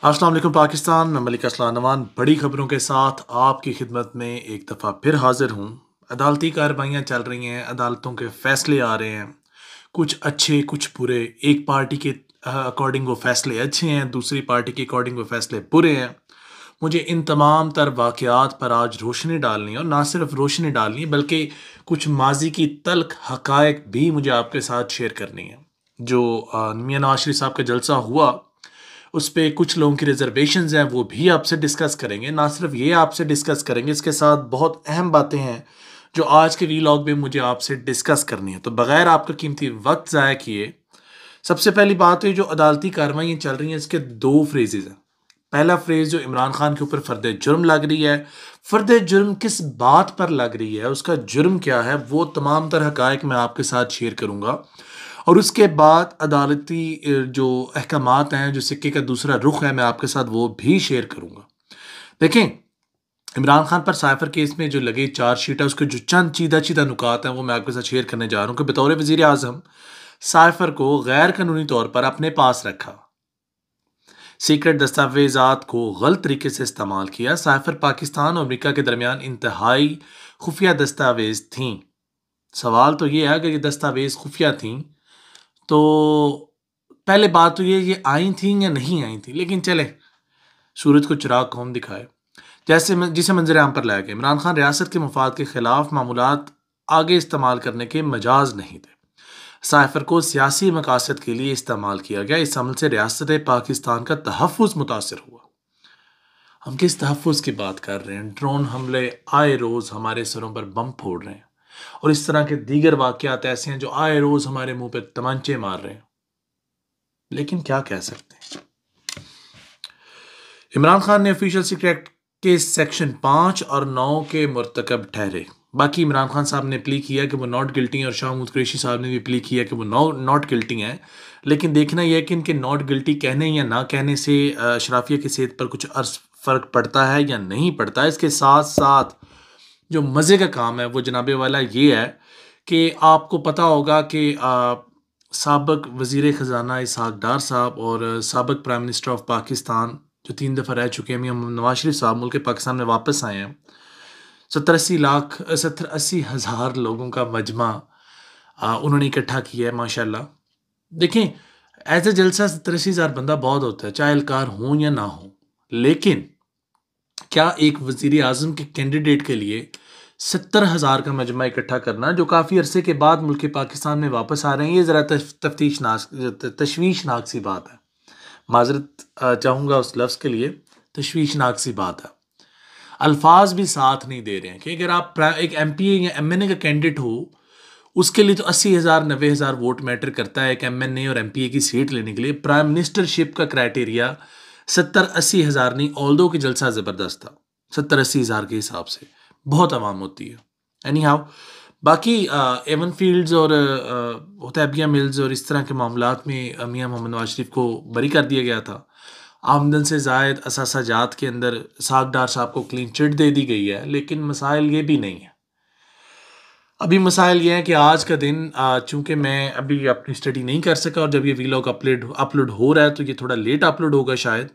अस्सलाम वालेकुम पाकिस्तान। मैं मलिक असलान नवान बड़ी खबरों के साथ आपकी खिदमत में एक दफ़ा फिर हाजिर हूँ। अदालती कार्रवाइयाँ चल रही हैं, अदालतों के फैसले आ रहे हैं, कुछ अच्छे कुछ बुरे। एक पार्टी के अकॉर्डिंग वो फैसले अच्छे हैं, दूसरी पार्टी के अकॉर्डिंग वो फैसले बुरे हैं। मुझे इन तमाम तर वाक़यात पर आज रोशनी डालनी है, और ना सिर्फ रोशनी डालनी है बल्कि कुछ माजी की तल्ख हक़ाइक़ भी मुझे आपके साथ शेयर करनी है। जो मियां नवाज शरीफ साहब का जलसा हुआ, उस पे कुछ लोगों की रिजर्वेशंस हैं, वो भी आपसे डिस्कस करेंगे। ना सिर्फ ये आपसे डिस्कस करेंगे, इसके साथ बहुत अहम बातें हैं जो आज के वीलॉग में मुझे आपसे डिस्कस करनी है। तो बगैर आपका कीमती वक्त ज़ाया किए, सबसे पहली बात है, जो अदालती कार्रवाइयाँ चल रही हैं इसके दो फ्रेजेस हैं। पहला फ्रेज जो इमरान खान के ऊपर फर्द जुर्म लग रही है, फर्द जुर्म किस बात पर लग रही है, उसका जुर्म क्या है, वो तमाम तरह हक़ाइक़ मैं आपके साथ शेयर करूँगा। और उसके बाद अदालती जो अहकामात हैं, जो सिक्के का दूसरा रुख है, मैं आपके साथ वो भी शेयर करूँगा। देखें, इमरान खान पर साइफर केस में जो लगे चार्जशीट है, उसके जो चंद चीदा नुकात हैं वो मैं आपके साथ शेयर करने जा रहा हूँ कि बतौर वज़ीर आज़म साइफर को गैर कानूनी तौर पर अपने पास रखा, सीक्रेट दस्तावेजात को गलत तरीके से इस्तेमाल किया। साइफर पाकिस्तान और अमेरिका के दरमियान इंतहाई खुफिया दस्तावेज थीं। सवाल तो ये है कि ये दस्तावेज खुफिया थीं, तो पहले बात तो ये आई थी या नहीं आई थी, लेकिन चले, सूरज को चिराग कौन दिखाए। जिसे मंजर आम पर लाया गया, इमरान खान रियासत के मफाद के खिलाफ मामूलात आगे इस्तेमाल करने के मजाज नहीं थे। साइफर को सियासी मकासद के लिए इस्तेमाल किया गया। इस अमल से रियासत पाकिस्तान का तहफ़्फ़ुज़ मुतासर हुआ। हम किस तहफ़्फ़ुज़ की बात कर रहे हैं? ड्रोन हमले आए रोज़ हमारे सरों पर बम फोड़ रहे हैं, और इस तरह के दीगर वाक़यात ऐसे हैं जो आए रोज़ हमारे मुंह पे तमंचे मार रहे हैं। लेकिन क्या कह सकते हैं, इमरान खान ने ऑफिशियल सीक्रेट के सेक्शन 5 और 9 के मुर्तकब ठहरे। बाकी इमरान खान साहब ने प्ली किया कि वो नॉट गिल्टी हैं, और शाह महमूद कुरैशी साहब ने भी प्ली किया कि वो नॉट गिल्टी हैं। लेकिन देखना यह है कि इनके नॉट गिल्टी कहने या ना कहने से शराफिया की सेहत पर कुछ अर्स फ़र्क पड़ता है या नहीं पड़ता है। इसके साथ साथ जो मज़े का काम है वो जनाबे वाला ये है कि आपको पता होगा कि साबिक़ वज़ीर ख़ज़ाना इसहाक़ डार साहब और साबिक़ प्राइम मिनिस्टर ऑफ पाकिस्तान, जो 3 दफ़ा रह चुके हैं, मियां नवाज शरीफ साहब मुल्क पाकिस्तान में वापस आए हैं। 70-80 हज़ार लोगों का मजमा उन्होंने इकट्ठा किया है, माशाल्लाह। देखें, एज ए जलसा 70-80 हज़ार बंदा बहुत होता है, चाहे एहलकार हों या ना हो। लेकिन क्या एक वज़ीर आज़म के कैंडिडेट के लिए 70,000 का मजमा इकट्ठा करना, जो काफ़ी अरसे के बाद मुल्क पाकिस्तान में वापस आ रहे हैं, ये ज़रा तशवीशनाक सी बात है। माजरत चाहूँगा उस लफ्ज़ के लिए, तशवीशनाक सी बात है। अल्फाज भी साथ नहीं दे रहे हैं कि अगर आप एक MP या MNA का कैंडिडेट हो, उसके लिए तो 80,000 90,000 वोट मैटर करता है एक MNA और MPA की सीट लेने के लिए। प्राइम मिनिस्टरशिप का क्राइटेरिया 70-80 हज़ार नहीं, ऑल्दो कि जलसा ज़बरदस्त था, 70-80 हज़ार के हिसाब से बहुत आवाम होती है। एनी हाउ, बाकी एवन फील्ड्स और होतैबिया मिल्स और इस तरह के मामलात में मियां मोहम्मद नवाज शरीफ को बरी कर दिया गया था। आमदन से ज़ायद असासाजात के अंदर इसहाक़ डार साहब को क्लीन चिट दे दी गई है, लेकिन मसाइल ये भी नहीं है। अभी मसाइल ये हैं कि आज का दिन, चूँकि मैं अभी अपनी स्टडी नहीं कर सका, और जब ये वीलॉग अपलोड हो रहा है तो ये थोड़ा लेट अपलोड होगा शायद,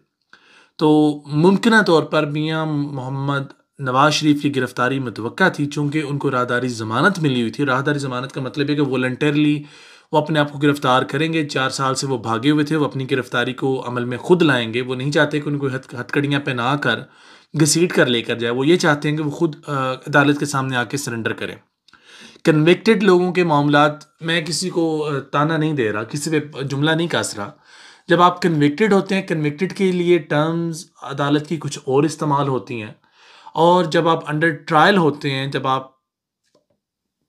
तो मुमकिन तौर पर मियां मोहम्मद नवाज शरीफ की गिरफ्तारी मुतवक्का थी, चूँकि उनको राहदारी ज़मानत मिली हुई थी। राहदारी ज़मानत का मतलब है कि वॉलंटरली वो अपने आप को गिरफ्तार करेंगे। 4 साल से वो भागे हुए थे, वो अपनी गिरफ्तारी को अमल में खुद लाएंगे। वो नहीं चाहते कि उनको हथकड़ियाँ पहना कर घसीट कर लेकर जाए, वो ये चाहते हैं कि वो खुद अदालत के सामने आके सरेंडर करें। कन्विक्टेड लोगों के मामलात, मैं किसी को ताना नहीं दे रहा, किसी पे जुमला नहीं कस रहा। जब आप कन्विक्टेड होते हैं, कन्विक्टेड के लिए टर्म्स अदालत की कुछ और इस्तेमाल होती हैं, और जब आप अंडर ट्रायल होते हैं, जब आप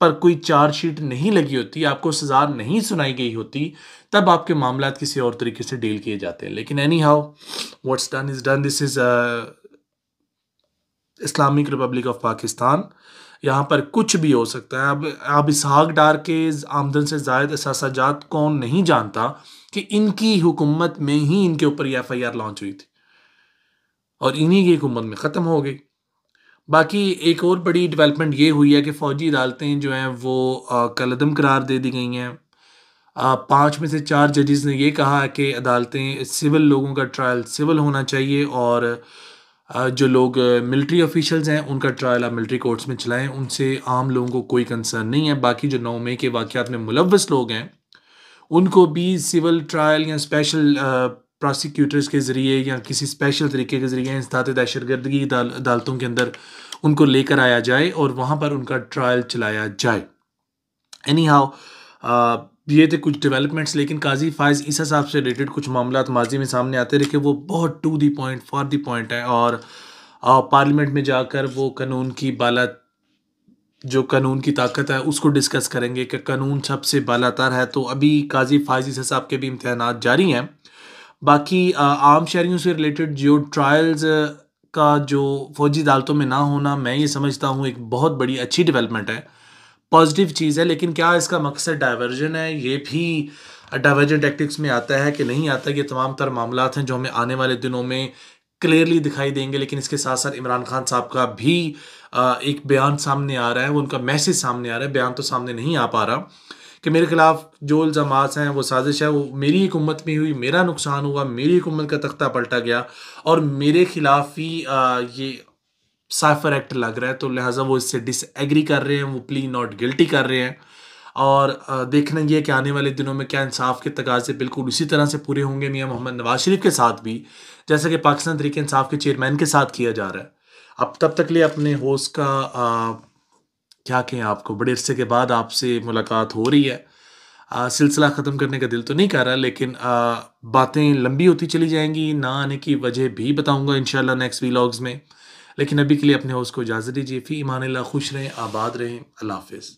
पर कोई चार्जशीट नहीं लगी होती, आपको सज़ा नहीं सुनाई गई होती, तब आपके मामलात किसी और तरीके से डील किए जाते हैं। लेकिन any how, what's done is done. This is Islamic Republic of Pakistan. यहाँ पर कुछ भी हो सकता है। अब इसहाक़ डार के आमदन से ज़ायद असासाजात कौन नहीं जानता कि इनकी हुकूमत में ही इनके ऊपर ये FIR लॉन्च हुई थी, और इन्हीं की हुकूमत में ख़त्म हो गई। बाकी एक और बड़ी डेवलपमेंट ये हुई है कि फ़ौजी अदालतें जो हैं वो कलअदम करार दे दी गई हैं। 5 में से 4 जजेस ने ये कहा कि अदालतें सिविल लोगों का ट्रायल सिविल होना चाहिए और जो लोग मिलिट्री ऑफिशियल्स हैं उनका ट्रायल आप मिलिट्री कोर्ट्स में चलाएं, उनसे आम लोगों को कोई कंसर्न नहीं है। बाकी जो 9 मई के वाक़यात में मुलव्वस लोग हैं उनको भी सिविल ट्रायल या स्पेशल प्रोसिक्यूटर्स के ज़रिए या किसी स्पेशल तरीके के ज़रिए इंसदाद दहशतगर्दी अदालतों के अंदर उनको लेकर आया जाए और वहाँ पर उनका ट्रायल चलाया जाए। एनी हाउ ये थे कुछ डेवलपमेंट्स, लेकिन काजी फायज़ ईसा साहब से रिलेटेड कुछ मामलात माजी में सामने आते रहे कि वो बहुत to the point for the point है और पार्लियामेंट में जाकर वो कानून की बाला जो कानून की ताकत है उसको डिस्कस करेंगे कि कानून सबसे बालातर है। तो अभी काजी फायज़ ईसा साहब के भी इम्तहानात जारी हैं। बाकी आम शहरियों से रिलेटेड जो ट्रायल्स का जो फ़ौजी अदालतों में ना होना, मैं ये समझता हूँ एक बहुत बड़ी अच्छी डेवलपमेंट है, पॉजिटिव चीज़ है। लेकिन क्या इसका मकसद डाइवर्जन है? ये भी डाइवर्जन टैक्टिक्स में आता है कि नहीं आता? ये तमाम तर मामलात हैं जो हमें आने वाले दिनों में क्लियरली दिखाई देंगे। लेकिन इसके साथ साथ इमरान खान साहब का भी एक बयान सामने आ रहा है, वो उनका मैसेज सामने आ रहा है, बयान तो सामने नहीं आ पा रहा कि मेरे खिलाफ जो इल्ज़ामात हैं वो साजिश है, वो मेरी हुकूमत में हुई, मेरा नुकसान हुआ, मेरी हुकूमत का तख्ता पलटा गया और मेरे खिलाफ ही ये साइफर एक्ट लग रहा है। तो लिहाजा वो इससे डिसएग्री कर रहे हैं, वो प्ली नॉट गिल्टी कर रहे हैं। और देखना ये कि आने वाले दिनों में क्या इंसाफ के तकाज़े बिल्कुल उसी तरह से पूरे होंगे मियां मोहम्मद नवाज शरीफ के साथ भी, जैसा कि पाकिस्तान तहरीक इंसाफ के चेयरमैन के साथ किया जा रहा है। अब तब तक लिए अपने होस्ट का क्या कहें, आपको बड़े अरसे के बाद आपसे मुलाकात हो रही है। सिलसिला ख़त्म करने का दिल तो नहीं कर रहा, लेकिन बातें लंबी होती चली जाएंगी, ना आने की वजह भी बताऊंगा इंशाल्लाह नेक्स्ट व्लॉग्स में। लेकिन अभी के लिए अपने होस्ट को इजाज़त दीजिए। फ़ी ईमानिल्लाह, खुश रहें, आबाद रहें, अल्लाह हाफ़िज़।